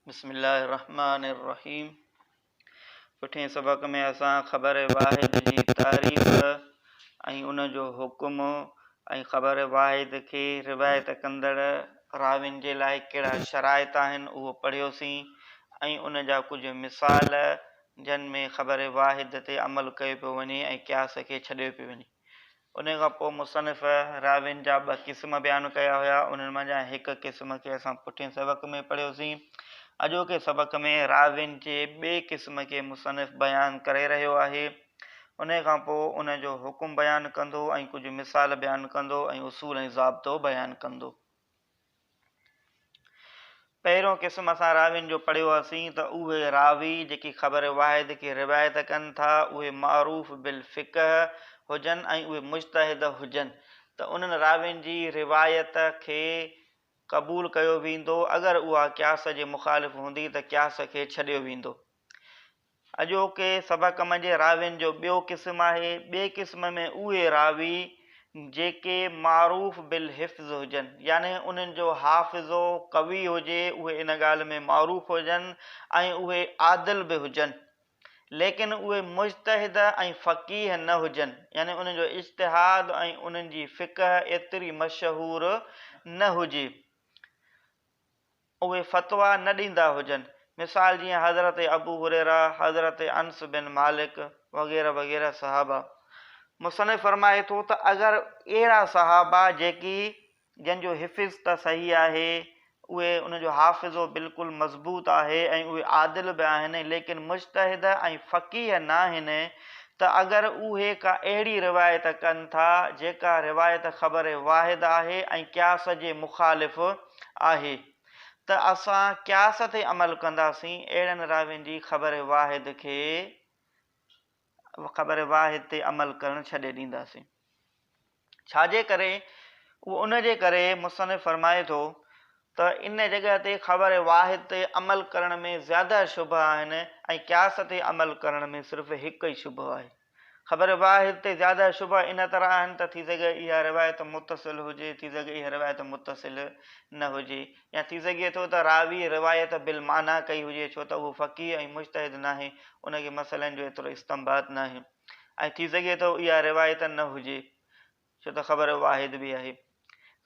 बिस्मिल्लाहिर्रहमानिर्रहीम। पुठे सबक़ में असां ख़बर वाहिद जी तारीफ़ ऐं उन जो हुकुम ऐं ख़बर वाहिद खे रिवायत कंदड़ राविन जे लाइ कहिड़ा शराइत आहिनि उहो पढ़ियोसीं ऐं उन जा कुझु मिसाल जिन में ख़बर वाहिद ते अमल कयो पियो वञे ऐं क़यास खे छॾियो पियो वञे। उन खां पोइ मुसनिफ़ राविन जा ॿ क़िस्म बयानु कया हुया। उन्हनि मां हिकु क़िस्म खे असां पुठे सबक़ में पढ़ियोसीं। अॼोके सबक़ में राविन जे ॿिए क़िस्म खे मुसनिफ़ बयानु करे रहियो आहे। उन खां पोइ उन जो हुकुम बयानु कंदो ऐं कुझु मिसाल बयानु कंदो ऐं उसूल ऐं ज़ाब्तो बयानु कंदो। पहिरियों क़िस्म असां राविन जो पढ़ियो हुआसीं त उहे रावी जेकी ख़बर वाहिद खे रिवायत कनि था उहे मारूफ़ बिल फ़िक़ह हुजनि ऐं उहे मुज्तहिद हुजनि त उन्हनि राविन जी रिवायत खे क़बूल कयो वेंदो। अगरि उहा क़यास जे मुख़ालिफ़ हूंदी त क़यास खे छॾियो वेंदो। अॼोके सबक़ में राविन जो ॿियो क़िस्म आहे। ॿिए क़िस्म में उहे रावी जेके मारूफ़ बिल हिफ़्ज़ हुजनि, यानी उन्हनि जो हाफ़िज़ो कवी हुजे, उहे इन ॻाल्हि में मारूफ़ हुजनि ऐं उहे आदिल बि हुजनि, लेकिन उहे मुज्तहिद ऐं फ़क़ीह न हुजनि, यानी उन्हनि जो इज्तिहाद ऐं उन्हनि जी फ़िक़ह एतिरी मशहूर न हुजे, उहे फ़तवा न ॾींदा हुजनि। मिसाल जीअं हज़रत अबू हुरैरा, हज़रत अनस बिन मालिक वग़ैरह वग़ैरह सहाबा। मुसनिफ़ फरमाए थो त अगरि अहिड़ा सहाबा जेकी जंहिंजो हिफ़्ज़ त सही आहे, उहे उनजो हाफ़िज़ो बिल्कुलु मज़बूत आहे ऐं उहे आदिल बि आहिनि, लेकिन मुज्तहिद ऐं फ़क़ीह न आहिनि, त अगरि उहे का अहिड़ी रिवायत कनि था जेका रिवायत ख़बर वाहिद आहे ऐं क़यास जे मुख़ालिफ़ आहे, त असां क़यास ते अमल कंदासीं। अहिड़नि राविन जी ख़बर वाहिद ते अमल करणु छॾे ॾींदासीं। छाजे करे? उहो उन जे करे मुसनिफ़ फरमाए थो त इन जॻह ते ख़बर वाहिद ते अमल करण में ज़्यादा शुबह आहिनि ऐं क़यास ते अमल करण में सिर्फ़ु हिकु ई शुबह आहे। ख़बर वाहिद ते ज़्यादा शुबह इन तरह आहिनि त थी सघे इहा रिवायत मुतसिल हुजे, थी सघे इहा रिवायत मुतसिल न हुजे, या थी सघे थो त रावी रिवायत बिल माना कई हुजे, छो त उहो फ़क़ीह ऐं मुज्तहिद न आहे, उनखे मसइलनि जो एतिरो इस्तंबात न आहे, ऐं थी सघे थो इहा रिवायत न हुजे, छो त ख़बर वाहिद बि आहे।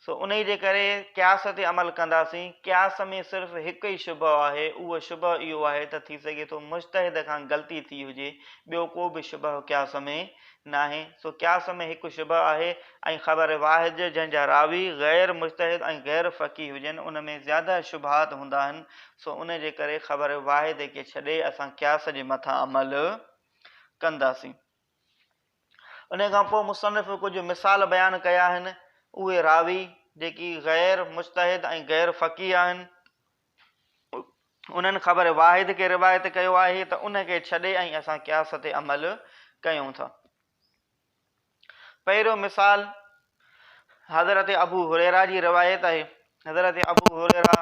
सो उन जे करे क़यास ते अमल कंदासीं। क़यास में सिर्फ़ु हिकु ई शुबह आहे, उहो शुबह इहो आहे त थी सघे थो मुज्तहिद खां ग़लती थी हुजे, ॿियो को बि शुबह क़यास में न आहे। सो क़यास में हिकु शुबह आहे ऐं ख़बर वाहिद जंहिंजा रावी ग़ैर मुज्तहिद ऐं ग़ैर फ़क़ीह हुजनि, उन में ज़्यादा शुबहात हूंदा आहिनि। सो उन जे करे ख़बर वाहिद खे छॾे असां क़यास जे मथां अमल कंदासीं। उन खां पोइ मुसनिफ़ कुझु मिसाल बयानु कया आहिनि। उहे रावी जेकी ग़ैर मुज्तहिद ऐं ग़ैर फ़क़ीह आहिनि, उन्हनि ख़बर वाहिद खे रिवायत कयो आहे त उनखे छॾे ऐं असां क़यास ते अमल कयूं था। पहिरियों मिसाल हज़रत अबू हुरैरा जी रिवायत आहे। हज़रत अबू हुरैरा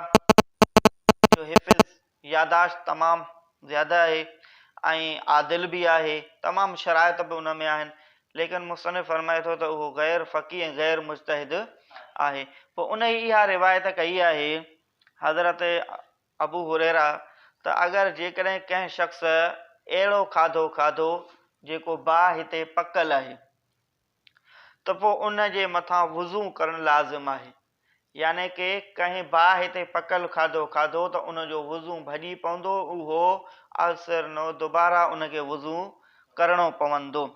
जो हिफ़्ज़ यादाश्त तमामु ज़्यादा आहे ऐं आदिल बि आहे, तमामु शराइत बि उन में आहिनि, लेकिन मुसनिफ़ फरमाए थो त उहो ग़ैर फ़क़ीह ऐं ग़ैर मुज्तहिद आहे। पोइ उन ई इहा रिवायत कई आहे हज़रत अबू हुरैरा त अगरि जेकॾहिं कंहिं शख़्स अहिड़ो खाधो जेको बाहि हिते पकल आहे, त पोइ उन जे मथां वुज़ू करणु लाज़िम आहे, यानी कि कंहिं बाहि हिते पकल खाधो त उनजो वुज़ू भॼी पवंदो, उहो असर न दोबारा उनखे वुज़ू करिणो पवंदो।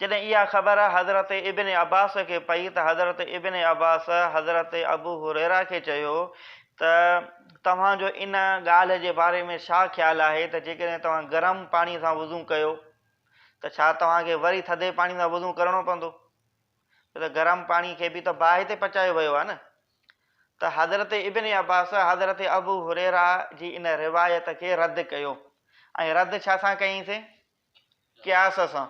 जॾहिं इहा ख़बर हज़रत इब्न अब्बास खे पई त हज़रत इब्न अब्बास हज़रत अबू हुरैरा खे चयो त तव्हांजो इन ॻाल्हि जे बारे में छा ख़्यालु आहे त जेकॾहिं तव्हां गरम पाणी सां वुज़ू कयो त छा तव्हांखे वरी थधे पाणी सां वुज़ू करिणो पवंदो? छो त गरम पाणी खे बि त बाहि ते पचायो वियो आहे न। त हज़रत इब्न अब्बास हज़रत अबू हुरैरा जी इन रिवायत खे रद्द कयो, ऐं रद्द छा सां कईंसीं? क़यास सां।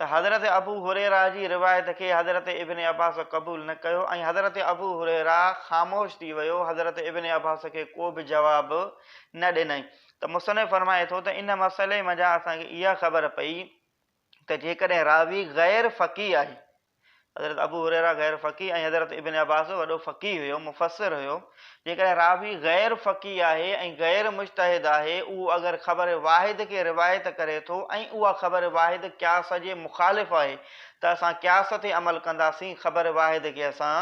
त हज़रत अबू हुरैरा जी रिवायत खे हज़रत इब्न अब्बास क़बूल न कयो ऐं हज़रत अबू हुरैरा ख़ामोश थी वियो, हज़रत इब्न अब्बास खे को बि जवाबु न ॾिनई। त मुसनिफ़ फरमाए थो त इन मसइले मज़ा असांखे इहा ख़बर पई त जेकॾहिं रावी ग़ैर फ़क़ीह आहे, हज़रत अबू हुरैरा गैर फ़क़ीह ऐं हज़रत इब्न अब्बास वॾो फ़क़ीह हुयो, मुफ़स्सिर हुयो। जेकॾहिं रावी गैर फ़क़ीह आहे ऐं गैर मुज्तहिद आहे, उहो अगरि ख़बर वाहिद खे रिवायत करे थो ऐं उहा ख़बर वाहिद क़यास जे मुख़ालिफ़ आहे त असां क़यास ते अमल कंदासीं, ख़बर वाहिद खे असां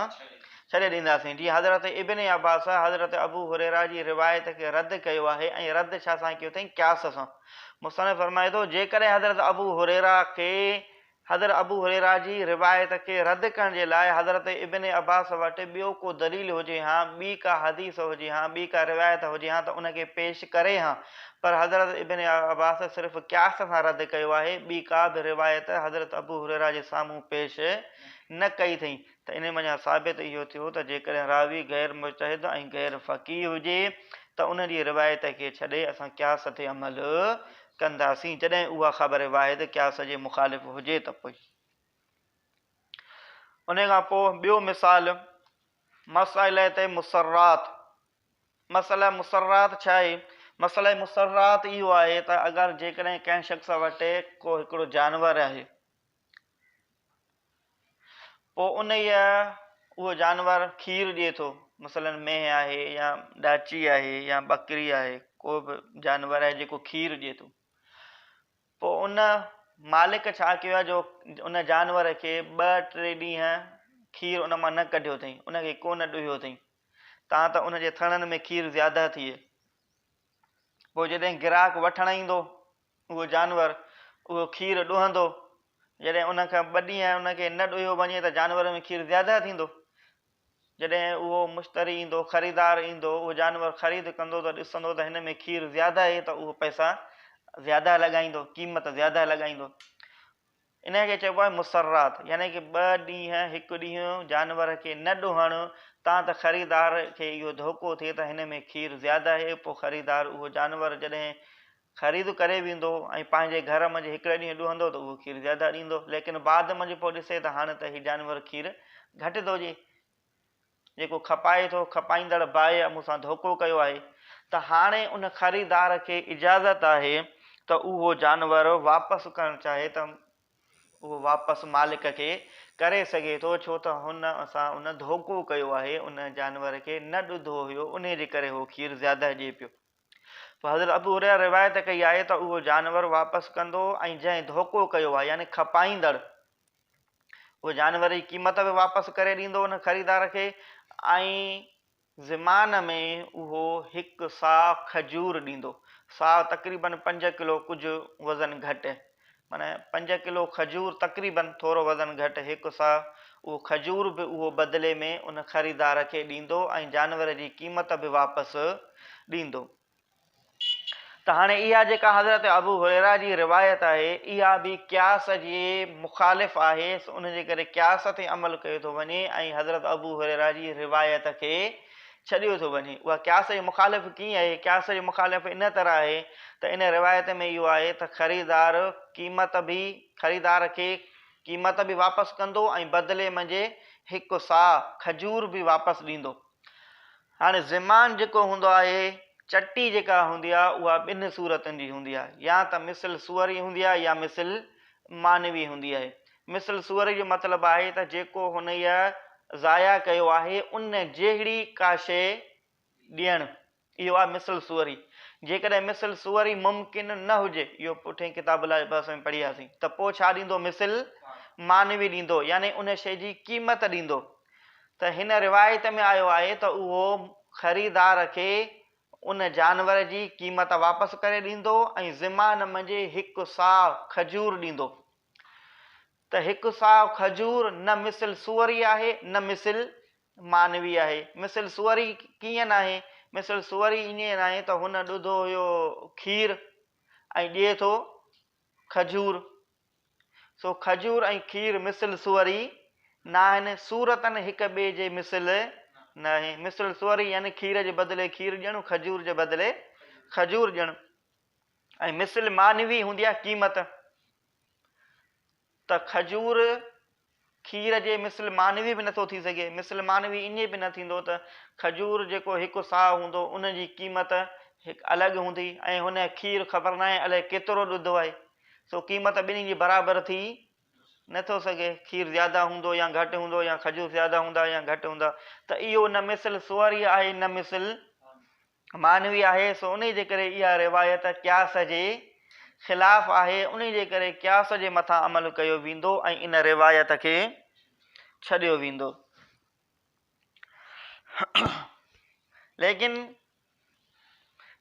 छॾे ॾींदासीं। जीअं हज़रत इब्न अब्बास हज़रत अबू हुरैरा जी रिवायत खे रद्द कयो आहे ऐं रद्द छा सां कयो अथई? क़यास सां। मुसनफ़ फरमाए थो जेकॾहिं हज़रत अबू हुरैरा खे हज़रत अबू हुरैरा जी रिवायत खे रद्द करण जे लाइ हज़रत इब्न अब्बास वटि ॿियो को दलील हुजे हा, ॿी का हदीस हुजे हा, ॿी का रिवायत हुजे हा त उनखे पेश करे हा, पर हज़रत इब्न अब्बास सिर्फ़ु क़यास सां रद्द कयो आहे, ॿी का बि रिवायत हज़रत अबू हुरैरा जे साम्हूं पेश न कई अथई। त इन मञा साबित इहो थियो त जेकॾहिं रावी गैर मुज्तहिद ऐं गैर फ़क़ीह हुजे त उन जी रिवायत खे छॾे असां क़यास ते अमल कंदासीं, जॾहिं उहा ख़बर वाहिद क़यास जे मुख़ालिफ़ हुजे त पोइ। उन खां पोइ ॿियो मिसाल मसइले ते मुसर्रात। मसइला मुसर्रात छा आहे? मसइला मुसर्रात इहो आहे त अगरि जेकॾहिं कंहिं शख़्स वटि को हिकिड़ो जानवर आहे, पोइ उहो जानवर खीर ॾिए थो, मसलन मेंह आहे या ॾाची आहे या ॿकरी आहे, को बि जानवर आहे जेको खीर ॾिए थो, पोइ उन मालिक छा कयो आहे जो उन जानवर खे 2-3 ॾींहं खीर उन मां न कढियो अथई, उनखे कोन ॾुहियो अथई, तव्हां त उनजे थणनि में खीर ज़्यादा थिए। पोइ जॾहिं गिराक वठणु ईंदो उहो जानवर, उहो खीर ॾुहंदो, जॾहिं उनखां 2 ॾींहं उनखे न ॾुहियो वञे त जानवर में खीर ज़्यादा थींदो। जॾहिं उहो मुश्तरी ईंदो, ख़रीदार ईंदो, उहो जानवर ख़रीद कंदो त ॾिसंदो त हिन में खीर ज़्यादा आहे, त उहो पैसा ज़्यादा लॻाईंदो, क़ीमत ज़्यादा लॻाईंदो। इनखे चइबो आहे मुसर्रात, यानी कि 2 ॾींहं 1 ॾींहुं जानवर खे न ॾुहणु, तव्हां त ख़रीदार खे इहो धोखो थिए त हिन में खीर ज़्यादा आहे, पोइ ख़रीदार उहो जानवर जॾहिं ख़रीद करे वेंदो ऐं पंहिंजे घर मंझि 1 ॾींहुं ॾुहंदो त उहो खीर ज़्यादा ॾींदो, लेकिन बाद मंझि पोइ ॾिसे त हाणे त हीउ जानवर खीर घटि थो ॾिए, जेको खपाए थो, खपाईंदड़ बाए मूंसां धोखो कयो आहे, त हाणे उन ख़रीदार खे इजाज़त आहे त उहो जानवर वापसि करणु चाहे त उहो वापसि मालिक खे करे सघे थो, छो त हुन असां उन धोखो कयो आहे, उन जानवर खे न ॾुधो हुयो, उन जे करे उहो खीर ज़्यादा ॾिए पियो। पोइ हज़रत अबू हुरैरा रिवायत कई आहे त उहो जानवर वापसि कंदो ऐं जंहिं धोखो कयो आहे यानी खपाईंदड़, उहो जानवर जी क़ीमत बि वापसि करे ॾींदो उन ख़रीदार खे, ऐं ज़मान में उहो 1 साह खजूर ॾींदो। साह तक़रीबन 5 किलो, कुझु वज़न घटि, माना 5 किलो खजूर तक़रीबन थोरो वज़न घटि, 1 साह उहो खजूर बि उहो बदिले में उन ख़रीदार खे ॾींदो ऐं जानवर जी क़ीमत बि वापसि ॾींदो। त हाणे इहा जेका हज़रत अबू हुरैरा जी रिवायत आहे, इहा बि क़यास जे मुख़ालिफ़ आहे, उनजे करे क़यास ते अमल कयो थो वञे ऐं हज़रत अबू हुरैरा जी रिवायत खे छॾियो थो वञे। उहा क़यास जे मुख़ालिफ़ कीअं आहे? क़यास जे मुख़ालिफ़ इन तरह आहे त इन रिवायत में इहो आहे त ख़रीदार खे क़ीमत बि वापसि कंदो ऐं बदिले मंझि 1 साह खजूर बि वापसि ॾींदो। हाणे ज़मान जेको हूंदो आहे, चटी जेका हूंदी आहे, उहा 2 सूरतनि जी हूंदी आहे, या त मिसल सूअरी हूंदी आहे या मिसल मानवी हूंदी आहे। मिसल सूअरी जो मतिलबु आहे त जेको हुन ज़ाया कयो आहे उन जहिड़ी का शइ ॾियणु, इहो आहे मिसल सूअरी। जेकॾहिं मिसल सूअरी मुमकिन न हुजे, इहो पुठिएं किताब लाइ बस में पढ़ियासीं, त पोइ छा ॾींदो? मिसल मानवी ॾींदो, यानी उन शइ जी क़ीमत ॾींदो। त हिन रिवायत में आयो आहे त उहो ख़रीदार खे उन जानवर जी क़ीमत वापसि करे ॾींदो ऐं ज़मान मंझि 1 साह खजूर ॾींदो। त 1 साह खजूर न मिसल सूअरी आहे न मिसल मानवी आहे। मिसल सूअरी कीअं न आहे? मिसल सूअरी ईअं न आहे त हुन ॾुधो हुयो खीर ऐं ॾिए थो खजूर, सो खजूर ऐं खीर मिसल सूअरी न आहिनि, सूरतनि हिक ॿिए जे मिसल न आहे। मिसल सूअरी यानी खीर जे बदिले खीर ॾियणु, खजूर जे बदिले खजूर ॾियणु। ऐं मिसल मानवी हूंदी आहे क़ीमत, त खजूर खीर जे मिसल मानवी बि नथो थी सघे। मिसल मानवी ईअं बि न थींदो त खजूर जेको 1 साह हूंदो उन जी क़ीमत अलॻि हूंदी ऐं हुन खीर ख़बर न आहे अलाए केतिरो ॾुधो आहे, सो क़ीमत ॿिन्ही जी बराबरि थी नथो सघे, खीर ज़्यादा हूंदो या घटि हूंदो या खजूर ज़्यादा हूंदा या घटि हूंदा, त इहो न मिसल सुवरी आहे न मिसल मानवी आहे। सो उन जे करे इहा रिवायत क़यास जे ख़िलाफ़ आहे, उन जे करे क़यास जे मथां अमल कयो वेंदो ऐं इन रिवायत खे छॾियो वेंदो। लेकिन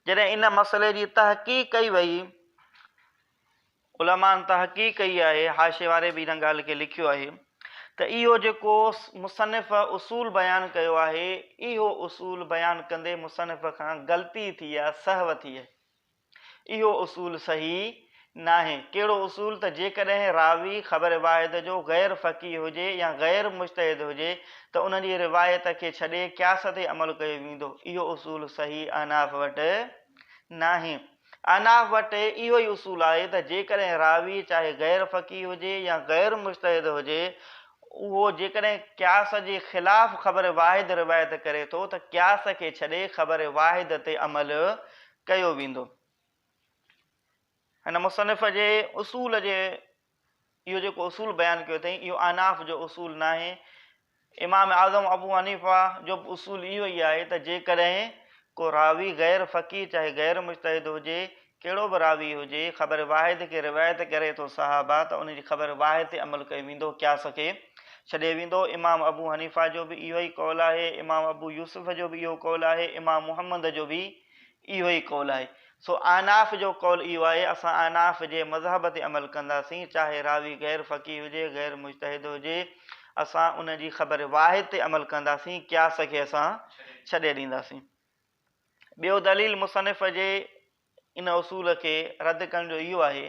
जॾहिं इन मसइले जी तहक़ीक़ कई वई, उलमान तहक़ीक़ कई आहे, हाशे वारे बि इन ॻाल्हि खे लिखियो आहे त इहो जेको मुसनिफ़ उसूल बयानु कयो आहे, इहो उसूल बयानु कंदे मुसनिफ़ खां ग़लती थी आहे, सहव थी आहे। इहो उसूल सही नाहे। कहिड़ो उसूल? त जेकॾहिं रावी ख़बर वाहिद जो ग़ैर फ़क़ीह हुजे या ग़ैर मुज्तहिद हुजे त उन जी रिवायत खे छॾे क़यास ते अमल कयो वेंदो। इहो उसूल सही अहनाफ़ वटि नाहे। अहनाफ़ वटि इहो ई उसूल आहे त जेकॾहिं रावी चाहे ग़ैर फ़क़ीह हुजे या ग़ैर मुज्तहिद हुजे, उहो जेकॾहिं क़यास जे ख़िलाफ़ ख़बर वाहिद रिवायत करे थो त क़यास खे छॾे ख़बर वाहिद ते अमल कयो वेंदो। हिन मुसनिफ़ जे उसूल जे इहो जेको उसूल बयानु कयो अथई, इहो अहनाफ़ जो उसूल नाहे। इमाम आज़म अबू हनीफ़ा जो बि उसूल इहो ई आहे त जेकॾहिं को रावी ग़ैर फ़क़ीह चाहे ग़ैर मुज्तहिद हुजे, कहिड़ो बि रावी हुजे, ख़बर वाहिद खे रिवायत करे थो सहाबा, त उन जी ख़बर वाहिद ते अमल कयो वेंदो, क़यास खे छॾे वेंदो। इमाम अबू हनीफ़ा जो बि इहो ई कौल आहे, इमाम अबू यूसुफ़ जो बि इहो कौल आहे, इमाम मुहम्मद जो बि इहो ई कौल आहे। सो अहनाफ़ जो कौल इहो आहे, असां अहनाफ़ जे मज़हब ते अमल कंदासीं, चाहे रावी ग़ैर फ़क़ीह हुजे ग़ैर मुज्तहिद हुजे, असां उन जी ख़बर वाहिद ते अमल कंदासीं, क़यास खे असां छॾे ॾींदासीं। ॿियो दलील मुसनिफ़ जे इन उसूल खे रद्द करण जो इहो आहे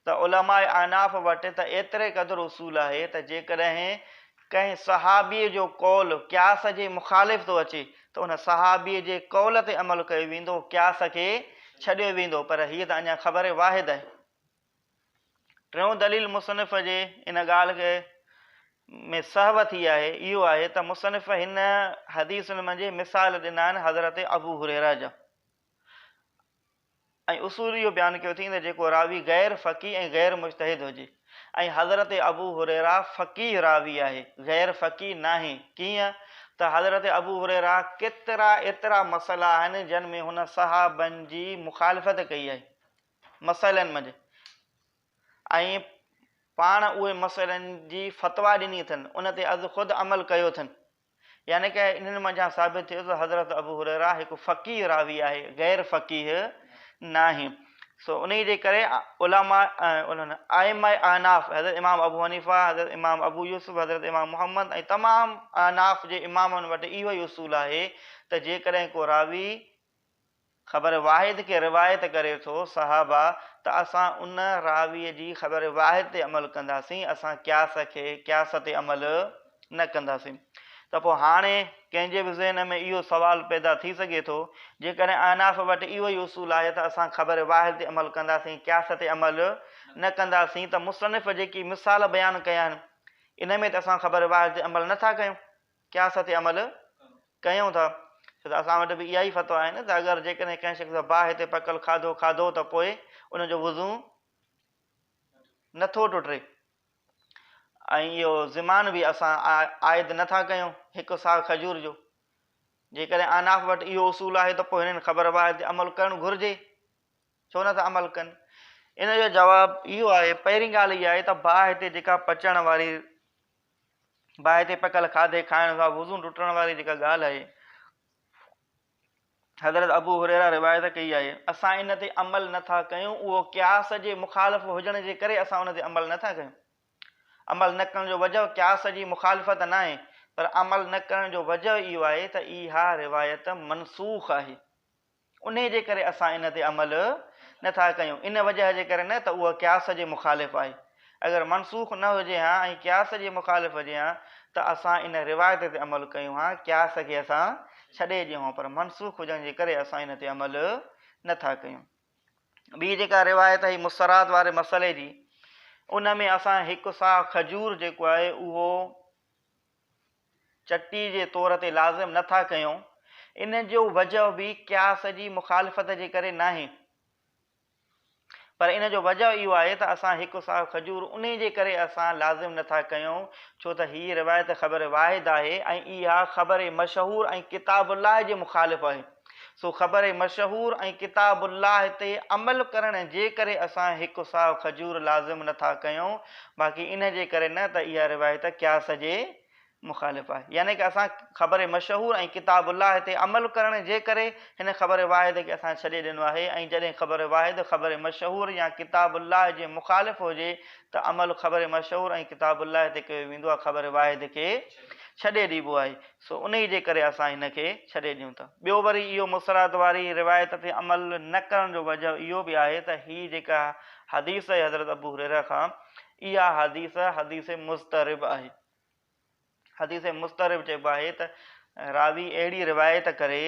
त उलमा अहनाफ़ वटि त एतिरे क़दुरु उसूल आहे त जेकॾहिं कंहिं सहाबीअ जो कौल क़यास जे मुख़ालिफ़ थो अचे त उन सहाबीअ जे कौल ते अमल कयो वेंदो, क़यास खे छॾियो वेंदो। पर हीअ त अञा ख़बर वाहिद आहे। टियों दलील मुसनिफ़ जे इन ॻाल्हि खे में सहव थी आहे, इहो आहे त मुसनिफ़ हिन हदीसुनि मंझि मिसाल ॾिना आहिनि हज़रत अबू हुरैरा जा, ऐं उसूल इहो बयानु कयो अथई त जेको रावी ग़ैर फ़क़ीह ऐं ग़ैर मुज्तहिद हुजे, ऐं हज़रत अबू हुरैरा फ़क़ीह रावी आहे, ग़ैर फ़क़ीह नाहे। कीअं? त हज़रत अबू हुरैरा केतिरा एतिरा मसइला आहिनि जिन में हुन सहाबनि जी मुख़ालिफ़त कई आहे मसइलनि मंझि, ऐं पाण उहे मसइलनि जी फ़तवा ॾिनी अथनि, उन ते अॼु ख़ुदि अमल कयो अथनि। यानी कि इन्हनि मंझां साबित थियो त हज़रत अबू हुरैरा हिकु फ़क़ीह रावी आहे, ग़ैर फ़क़ीह नाहे। सो उन जे करे उलमा उन्हनि आइमा अहनाफ़, हज़रत इमाम अबू हनीफ़ा, हज़रत इमाम अबू यूसुफ़, हज़रत इमाम मुहम्मद ऐं तमामु अहनाफ़ जे इमामनि वटि इहो ई उसूल आहे त जेकॾहिं को रावी ख़बर वाहिद खे रिवायत करे थो सहाबा, त असां उन रावीअ जी ख़बर वाहिद ते अमल कंदासीं, असां क़यास ते अमल न कंदासीं। त पोइ हाणे कंहिंजे बि ज़हन में इहो सुवाल पैदा थी सघे थो, जेकॾहिं अहनाफ़ वटि इहो ई उसूल आहे त असां ख़बर वाहिद ते अमल कंदासीं, क़यास ते अमल न कंदासीं, त मुसनिफ़ जेकी मिसाल बयानु कया आहिनि इन में त असां ख़बर वाहिद ते अमल नथा कयूं, क़यास ते अमल कयूं था। छो त असां वटि बि इहा ई फ़तवा आहे न त अगरि जेकॾहिं कंहिं शख़्स बाहि ते पकल खाधो त पोइ उनजो वुज़ू नथो टुटे, ऐं इहो ज़िमान बि असां आइद नथा कयूं हिकु साह खजूर जो। जेकॾहिं अहनाफ़ वटि इहो उसूल आहे त पोइ हिननि ख़बर वाहिद ते अमल करणु घुरिजे, छो नथा अमल कनि? इन जो जवाबु इहो आहे, पहिरीं ॻाल्हि इहा आहे त बाहि ते जेका पचण वारी, बाहि ते पकल खाधे खाइण खां वुज़ू टुटण वारी जेका ॻाल्हि आहे, हज़रत अबू हुरैरा रिवायत कई आहे, असां इन ते अमल नथा कयूं, उहो क़यास जे मुख़ालिफ़ हुजण जे करे असां उन ते अमल नथा कयूं। अमल न करण जो वजह क़यास जी मुख़ालिफ़त न आहे, पर अमल न करण जो वजह इहो आहे त इहा रिवायत मनसूख़ आहे, उन जे करे असां इन ते अमल नथा कयूं। इन वजह जे करे न त उहा क़यास जे मुख़ालिफ़ आहे। अगरि मनसूख़ न हुजे हा ऐं क़यास जे मुख़ालिफ़ हुजे हा त असां इन रिवायत ते अमल कयूं हा, क़यास खे असां छॾे ॾियूं हा, पर मनसूख़ हुजण जे करे असां इन ते अमल नथा कयूं। ॿी जेका रिवायत आहे मुसरात वारे मसइले जी, उन में असां हिकु साह खजूर जेको आहे उहो चटी जे तौर ते लाज़िम नथा कयूं, इन जो वजह बि क़यास जी मुख़ालिफ़त जे करे नाहे। पर इन जो वजह इहो आहे त असां हिकु साहु खजूर उन जे करे असां लाज़िम नथा कयूं, छो त हीअ रिवायत ख़बर वाहिद आहे ऐं इहा ख़बर मशहूर ऐं किताबुल्लाह जे मुखालिफ़ आहे। सो ख़बर मशहूर ऐं किताबुल्लाह ते अमल करण जे करे असां हिकु साहु खजूर लाज़िम नथा कयूं, बाक़ी इन जे करे न त इहा रिवायत क़यास जे मुखालिफ़ आहे। यानी कि असां ख़बर मशहूर ऐं किताबुल्लाह ते अमल करण जे करे हिन ख़बर वाहिद खे असां छॾे ॾिनो आहे, ऐं जॾहिं ख़बर वाहिद ख़बर मशहूर या किताबुल्लाह जे मुखालिफ़ हुजे त अमल ख़बर मशहूर ऐं किताबुल्लाह ते कयो वेंदो आहे, ख़बर वाहिद खे छॾे ॾिबो आहे। सो उन जे करे असां हिन खे छॾे ॾियूं था। ॿियो वरी इहो मुसराद वारी रिवायत ते अमल न करण जो वजह इहो बि आहे त हीअ जेका हदीस आहे हज़रत अबू हुरैरा खां, इहा हदीस मुस्तरिब आहे। हदीस मुस्तरिब चइबो आहे त रावी अहिड़ी रिवायत करे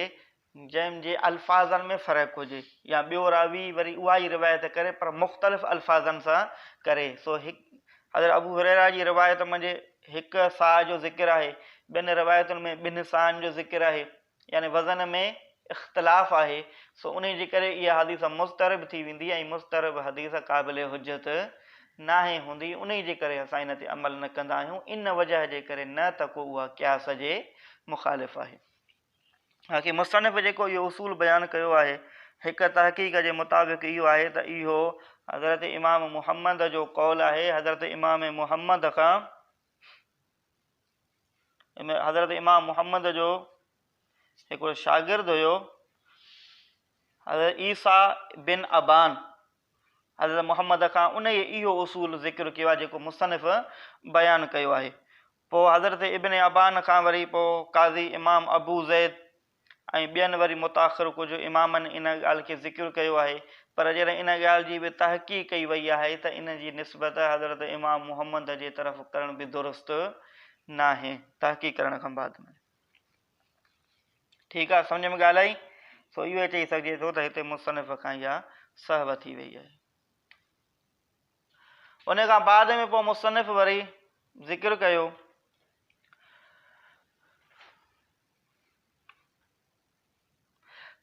जंहिंजे अल्फाज़नि में फ़र्क़ु हुजे, या ॿियो रावी वरी उहा ई रिवायत करे पर मुख़्तलिफ़ अल्फाज़नि सां करे। सो हज़रत अबू हुरैरा जी रिवायत में हिकु साह जो ज़िक्र आहे, ॿिनि रिवायतुनि में ॿिनि साहनि जो ज़िक्र आहे, यानी वज़न में इख़्तिलाफ़ आहे। सो उन जे करे इहा हदीस मुस्तरिब थी वेंदी, ऐं मुस्तरिब हदीस क़ाबिल हुजत नाहे हूंदी, उन जे करे असां इन ते अमल न कंदा आहियूं, इन वजह जे करे, न त को उहा क़यास जे मुखालिफ़ आहे। बाक़ी मुसनिफ़ जेको इहो उसूल बयानु कयो आहे, हिकु तहक़ीक़ जे मुताबिक़ इहो आहे त इहो हज़रत इमाम मुहम्मद जो कौल आहे। हज़रत इमाम मुहम्मद जो हिकिड़ो शागिर्द हुयो, हज़रत ईसा बिन अबान, हज़रत मुहम्मद खां उन इहो उसूल ज़िक्र कयो आहे जेको मुसनिफ़ बयानु कयो आहे। पोइ हज़रत इब्न अबान खां वरी पोइ काज़ी इमाम अबू ज़ैद ऐं ॿियनि वरी मुताख़िर कुझु इमामनि इन ॻाल्हि खे ज़िक्र कयो आहे, पर जॾहिं इन ॻाल्हि जी बि तहक़ीक़ कई वई आहे त इन जी निस्बत हज़रत इमाम मुहम्मद जे तरफ़ करण बि दुरुस्त न आहे, तहक़ीक़ करण खां बाद में। ठीकु आहे, सम्झ में ॻाल्हि आई। सो इहो चई सघिजे थो त हिते मुसनिफ़ खां इहा सहव थी वई आहे। उन खां बाद में पोइ मुसनिफ़ वरी ज़िक्र कयो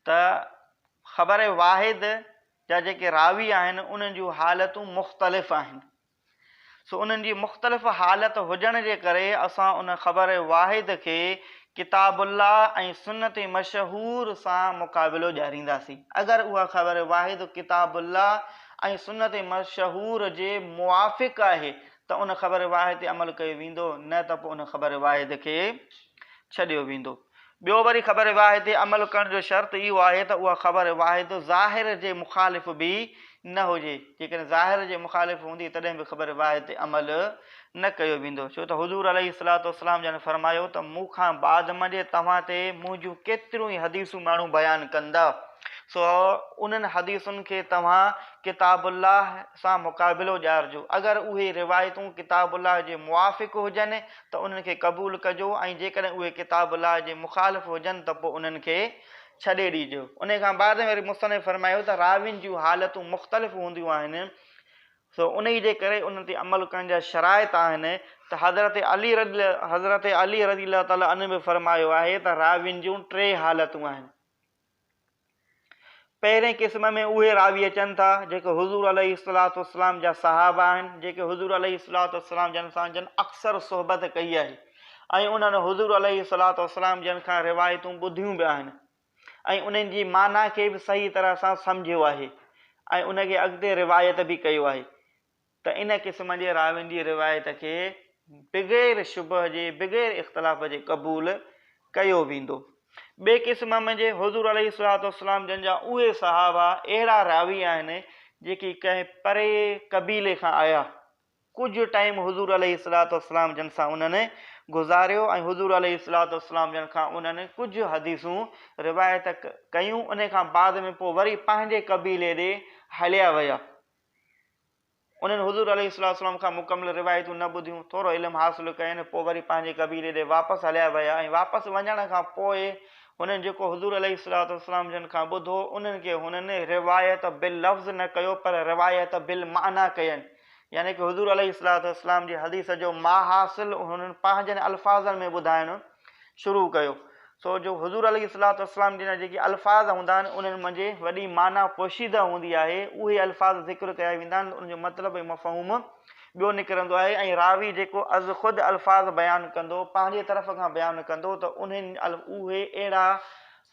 त ख़बर वाहिद जा जेके रावी आहिनि उन्हनि जूं हालतूं मुख़्तलिफ़ आहिनि। सो उन्हनि जी मुख़्तलिफ़ हालत हुजण जे करे असां उन ख़बर वाहिद खे किताबुल्लाह ऐं सुन्नत मशहूर सां मुक़ाबिलो ॾियारींदासीं। अगरि उहा ख़बर वाहिद किताबुल्लाह ऐं सुन्नत मशहूर जे मुआफ़िक़ आहे त उन ख़बर वाहिद ते अमल कयो वेंदो, न त पोइ उन ख़बर वाहिद खे छॾियो वेंदो। ॿियो वरी ख़बर वाहिद ते अमल करण जो शर्त इहो आहे त उहा ख़बर वाहिद ज़ाहिर जे मुखालिफ़ बि न हुजे। जेकॾहिं ज़ाहिर जे मुखालिफ़ हूंदी तॾहिं बि ख़बर वाहिद ते अमल न कयो वेंदो, छो त हुज़ूर अलैहिस्सलातु वस्सलाम जन फरमायो त मूंखां बाद में तव्हां ते मुंहिंजूं केतिरियूं ई हदीसूं माण्हू बयानु कंदा। सो उन्हनि हदीसुनि खे तव्हां किताबुल्लाह सां मुक़ाबिलो ॾियारिजो। अगरि उहे रिवायतूं किताबुल्लाह जे मुआफ़िक़ हुजनि त उन्हनि खे क़बूल कजो, ऐं जेकॾहिं उहे किताबुल्लाह जे मुखालिफ़ हुजनि त पोइ उन्हनि खे छॾे ॾिजो। उन खां बाद में वरी मुसनिफ़ फरमायो त रावियुनि जूं हालतूं मुख़्तलिफ़ हूंदियूं आहिनि। सो उन जे करे उन्हनि ते अमल करण जा शराइत आहिनि। त हज़रत अली रज़ी अल्लाह ताला अन्हु बि फरमायो आहे त रावियुनि जूं 3 हालतूं आहिनि। पहिरें क़िस्म में उहे रावी अचनि था जेके हुज़ूर अलैहिस्सलातु वस्सलाम जा सहाबा आहिनि, जेके हुज़ूर अलैहिस्सलातु वस्सलाम जन सां जन अक्सर सोहबत कई आहे, ऐं उन्हनि हुज़ूर अलैहिस्सलातु वस्सलाम जन खां रिवायतूं ॿुधियूं बि आहिनि, ऐं उन्हनि जी माना खे बि सही तरह सां सम्झियो आहे, ऐं उनखे अॻिते रिवायत बि कयो आहे। त इन क़िस्म जे रावियुनि जी रिवायत खे बग़ैर शुबह जे बग़ैर इख़्तिलाफ़ जे क़बूल कयो वेंदो। ॿिए क़िस्म में जे हुज़ूर अलैहिस्सलातु वस्सलाम जन जा उहे सहाबा अहिड़ा रावी आहिनि जेके कंहिं परे क़बीले खां आया, कुझु टाइम हुज़ूर अलैहिस्सलातु वस्सलाम जन सां उन्हनि गुज़ारियो, ऐं हुज़ूर अलैहिस्सलातु वस्सलाम जन खां उन्हनि कुझु हदीसूं रिवायत कयूं। उन खां बाद में पोइ वरी पंहिंजे क़बीले ॾे हलिया विया। उन्हनि हुज़ूर अलैहिस्सलातु वस्सलाम खां मुकमिल रिवायतूं न ॿुधियूं, थोरो इल्मु हासिलु कयनि, पोइ वरी पंहिंजे क़बीले ॾे वापसि हलिया विया, ऐं वापसि वञण खां पोइ हुननि जेको हुज़ूर अलैहिस्सलातु वस्सलाम जन खां ॿुधो उन्हनि खे हुननि रिवायत बिल लफ़्ज़ न कयो पर रिवायत बिल माना कयनि। यानी कि हुज़ूर अलैहिस्सलातु वस्सलाम जी हदीस जो माहासिल हुननि पंहिंजनि अल्फाज़नि में ॿुधाइणु शुरू कयो। सो जो हुज़ूर अलैहिस्सलातु वस्सलाम जा जेके अल्फाज़ हूंदा आहिनि उन्हनि मंझि वॾी माना पोशीदा हूंदी आहे, उहे अल्फाज़ ज़िक्र कया वेंदा आहिनि, उनजो मतिलबु ऐं मफ़हूम ॿियो निकिरंदो आहे। ऐं रावी जेको ख़ुदि अल्फाज़ बयानु कंदो, पंहिंजे तरफ़ खां बयानु कंदो, त उहे अहिड़ा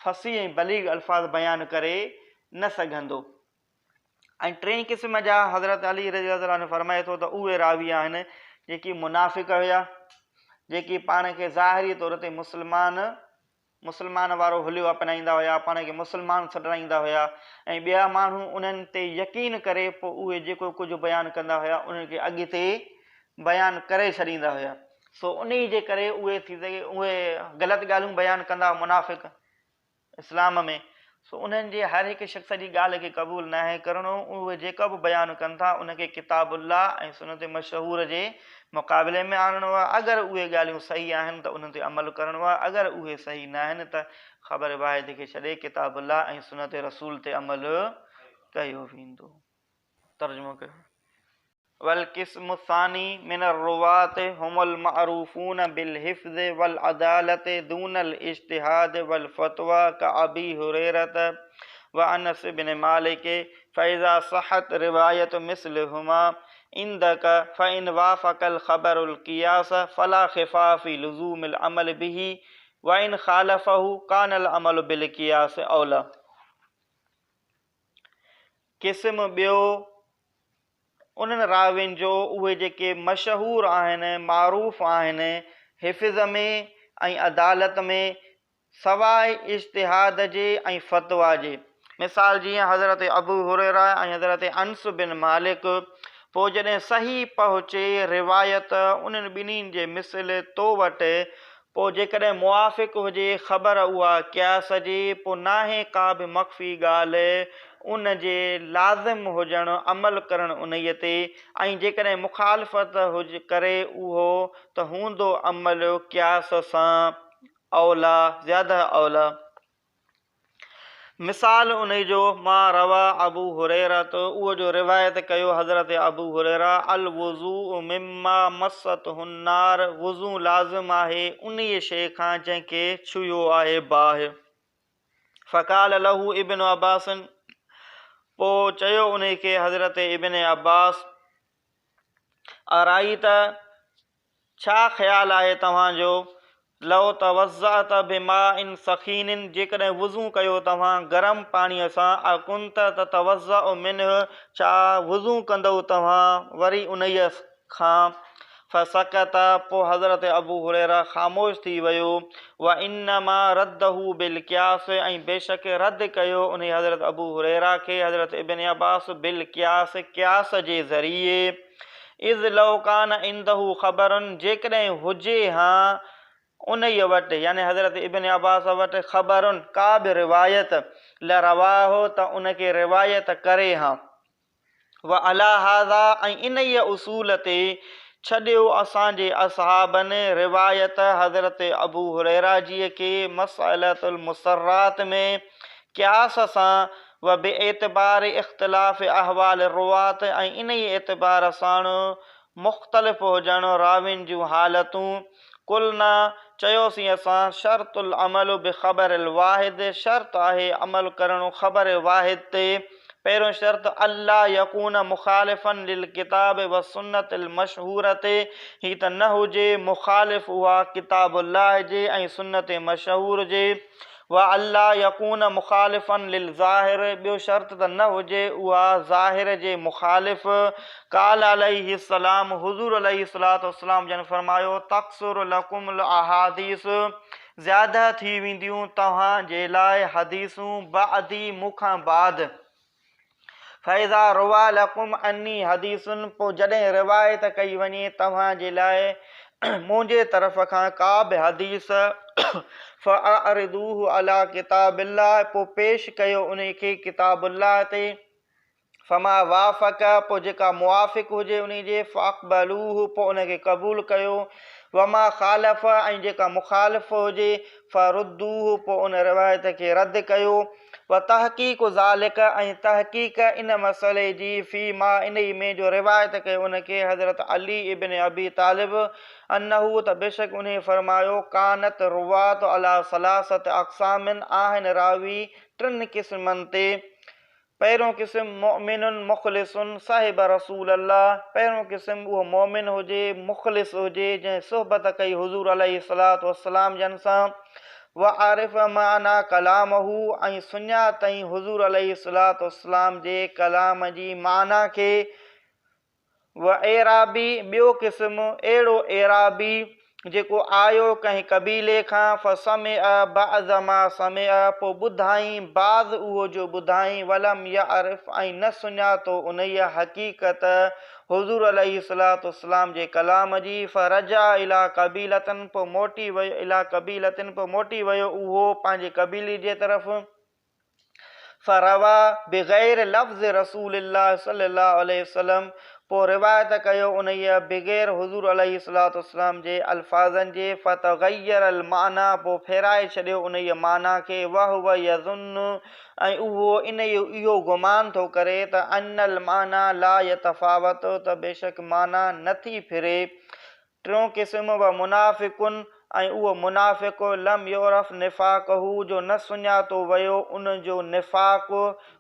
फसी ऐं बलीग अल्फाज़ बयानु करे न सघंदो। ऐं टे क़िस्म जा हज़रत अली रज़ियल्लाहु अन्हु फरमाए थो त उहे रावी आहिनि जेकी मुनाफ़िक़ हुया, जेकी पाण खे ज़ाहिरी तौर ते मुस्लमान वारो हुलियो अपनाईंदा हुया, पाण खे मुस्लमान सॾाईंदा हुया, ऐं ॿिया माण्हू उन्हनि ते यकीन करे पोइ उहे जेको कुझु बयानु कंदा हुया उन्हनि खे अॻिते बयानु करे छॾींदा हुया। सो उन जे करे उहे ग़लति ॻाल्हियूं बयानु कंदा मुनाफ़िक़ इस्लाम में। सो उन्हनि जे हर हिकु शख़्स जी ॻाल्हि खे क़बूल न आहे करिणो। उहे जेका बि बयानु कनि था उनखे किताबुल्लाह ऐं सुन्नत मशहूर जे मुक़ाबले में आणिणो आहे। अगरि उहे ॻाल्हियूं सही आहिनि त उन ते अमल करिणो आहे, अगरि उहे सही न आहिनि त ख़बर वाहिद खे छॾे किताबुल्लाह ऐं सुन्नत रसूल ते अमल कयो वेंदो। तर्जुमो कयो। वल क़िस्मु सानी मिन अर्रुवात हुमुल मअरूफून बिल हिफ्ज़ वल अदालत दूनल इज्तिहाद वल फतवा का अबी हुरैरत व अनस बिन मालिक फ़इज़ा सहत रिवायत मिस्लहुमा इंदक फ़इन वाफ़क़ल ख़बरुल क़ियास फ़ला ख़िफ़ा फ़ी लुज़ूमिल अमल बिही व इन ख़ालफ़हु कानल अमल बिल क़ियास औला। क़िस्म ॿियो उन्हनि रावियुनि जो उहे जेके मशहूर आहिनि, मारूफ़ आहिनि हिफ़्ज़ में ऐं अदालत में, सवाइ इज्तिहाद जे ऐं फ़तवा जे। मिसाल जीअं हज़रत अबू हुरैरा ऐं हज़रत अनस बिन मालिक पोइ जॾहिं सही पहुचे रिवायत उन्हनि ॿिन्हिनि जे मिसल तो वटि, पोइ जेकॾहिं मुआफ़िक़ हुजे ख़बर उहा क़ियास जी, पोइ नाहे का बि मख़फ़ी ॻाल्हि उन जे लाज़िम हुजणु अमल करणु उन ते, ऐं जेकॾहिं मुखालफ़त हुजे करे उहो त हूंदो अमल क़ियास सां औला, ज़्यादा औला। मिसाल उन जो मां रवा अबू हुरैरा, त उहो जो रिवायत कयो हज़रत अबू हुरैरा, अल वुज़ू मिम्मा मसत हुन्नार, वुज़ू लाज़िम आहे उन शइ खां जंहिंखे छुयो आहे बाहि। फ़क़ाल लहू इब्न अब्बास, पोइ चयो उन खे हज़रत इब्न अब्बास, अराई त छा ख़्यालु आहे तव्हांजो, लव तवज़अत बिमा इन सखीनिन, जेकॾहिं वुज़ू कयो तव्हां गरम पाणीअ सां, अकुंत त तवज़अ मिन्ह, छा वुज़ू कंदव तव्हां वरी उन्हीअ खां। फ़सकत, पोइ हज़रत अबू हुरैरा ख़ामोश थी वियो। व इन्नमा रद्दहू बिल क़ियास, ऐं बेशक रद्द कयो उन हज़रत अबू हुरैरा खे हज़रत इब्न अब्बास बिल क़ियास, क़ियास जे ज़रिए। इज़ लव कान इंदहू ख़बरुन, जेकॾहिं हुजे हां उन वटि यानी हज़रत इब्न अब्बास वटि ख़बरुन का बि रिवायत, ल रवाहो त उनखे रिवायत करे हां। व अला हाज़ा, ऐं इन उसूल ते छॾियो असांजे असहाबनि रिवायत हज़रत अबू हुरैरा जी खे मसअलतुल मुसर्रात में क़ियास सां, व बे एतबार इख़्तिलाफ़ अहवाल रुवात, ऐं इन एतबार सां मुख़्तलिफ़ हुजणु रावियुनि जूं हालतूं। कुलना, चयोसीं असां, शर्तुल अमल बिख़बरिल वाहिद, शर्त आहे अमल करणु ख़बर वाहिद ते। पहिरियों शर्त अल्लाह यकून मुखालिफ़न लिल किताब व सुन्नतिल मशहूर ते, ही त न हुजे मुखालिफ़ उहा किताबुल्लाह जे ऐं सुन्नत मशहूर जे। व अल्लाह यकून मुखालिफ़न लिल ज़ाहिर, ॿियो शर्त त न हुजे उहा ज़ाहिर जे मुखालिफ़। काल अलैहिस्सलाम, हुज़ूर अलैहिस्सलातु वस्सलाम जन फरमायो, तक़सुर लकुमुल अहादीस, ज़्यादा थी वेंदियूं तव्हां जे लाइ हदीसूं, बादी मूंखां बाद। फ़इज़ा रुवा लकुम अन्नी हदीसुन, पोइ जॾहिं रिवायत कई वञे तव्हां जे लाइ मुंहिंजे तरफ़ खां का बि हदीस, फ़अरिदूहु अला किताबिल्लाह, पोइ पेश कयो उन खे किताबुल्लाह ते। फमा वाफ़क़, पोइ जेका मुआफ़िक़ हुजे उन जे, फ़अक़बलूहु, पोइ उनखे क़बूल कयो। वमा ख़ालफ़, ऐं जेका मुखालिफ़ हुजे, फ़रुद्दूहु, पोइ उन रिवायत खे रद्द कयो। व तहक़ीक़ ज़ालिक ऐं तहक़ीक़ इन मसइले जी फ़ी मा इन में जो रिवायत कयो उनखे हज़रत अली इब्न अबी तालिब अन्नहू त बेशक उन्हें फरमायो कानत रुवात अला सलासत अक़सामिन आहिनि रावी टिनि क़िस्मनि ते। पहिरियों क़िस्म मोमिनुन मुख़लिसुन साहिब रसूल अल्लाह, पहिरियों क़िस्म उहो मोमिन हुजे मुख़लिस हुजे जंहिं सोहबत कई हुज़ूर अलैहिस्सलातु वस्सलाम जन सां। व आरिफ़ माना कलामहू ऐं सुञातई हुज़ूर अलैहिस्सलातु वस्सलाम जे कलाम जी माना खे। व एराबी ॿियो क़िस्म अहिड़ो एराबी जेको आयो कंहिं कबीले खां फ़समिअ बअज़ मा समिअ पोइ ॿुधाई बाज़ उहो जो ॿुधाई वलम यअरिफ़ ऐं न सुञातो उनजी हक़ीक़त हुज़ूर अलैहिस्सलातु वस्सलाम जे कलाम जी। फ़रजा इला क़बीलतन पोइ मोटी वियो इला क़बीलतन पोइ मोटी वियो उहो पंहिंजे कबीले जे तरफ़। फ़रवा बिग़ैर लफ़्ज़ रसूलिल्लाह सल्लल्लाहु अलैहि वसल्लम पोइ रिवायत कयो उनजी बिग़ैर हुज़ूर अलैहिस्सलातु वस्सलाम जे अल्फाज़नि जे। फ़तग़य्यर माना पोइ फेराए छॾियो उनजी माना खे। वहुव यज़ुन्नु ऐं उहो इहो गुमान थो करे त अनल माना ला यतफ़ावत त बेशक माना नथी फिरे। टियों क़िस्म व मुनाफ़िकुन ऐं उहो मुनाफ़िक़ लम योरफ़ निफ़ाक़हू जो न सुञातो वियो उन जो निफ़ाक़।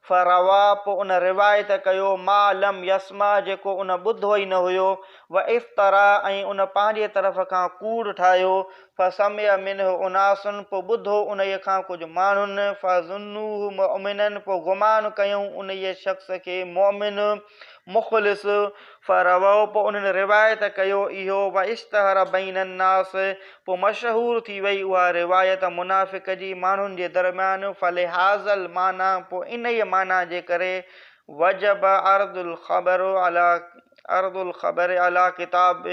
फ़रवा पोइ उन रिवायत कयो मा लम यस्मा जेको उन ॿुधो ई न हुयो। व इफ़्तरा ऐं उन पंहिंजे तरफ़ खां कूड़ ठाहियो। फ़समिअ मिन्हु उनासुन पोइ ॿुधो उनजे खां कुझु माण्हुनि। फ़ज़ुन्नूहु मुमिनन पोइ गुमान कयूं उन शख़्स खे मोमिन मुख़लिस। फ़रवो पोइ उन्हनि रिवायत कयो इहो व इश्तहर बैन नास पोइ मशहूरु थी वई उहा रिवायत मुनाफ़िक़ जी माण्हुनि जे दरमियान। फ़लिहाज़ल माना पोइ इन ई माना जे करे वजब अर्दुल ख़बर अला किताब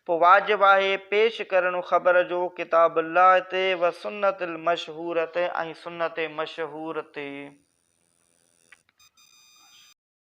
पोइ वाजिब आहे पेश करणु ख़बर जो किताब अल्लाह ते व सुन्नत मशहूर ते ऐं सुन्नत मशहूर ते।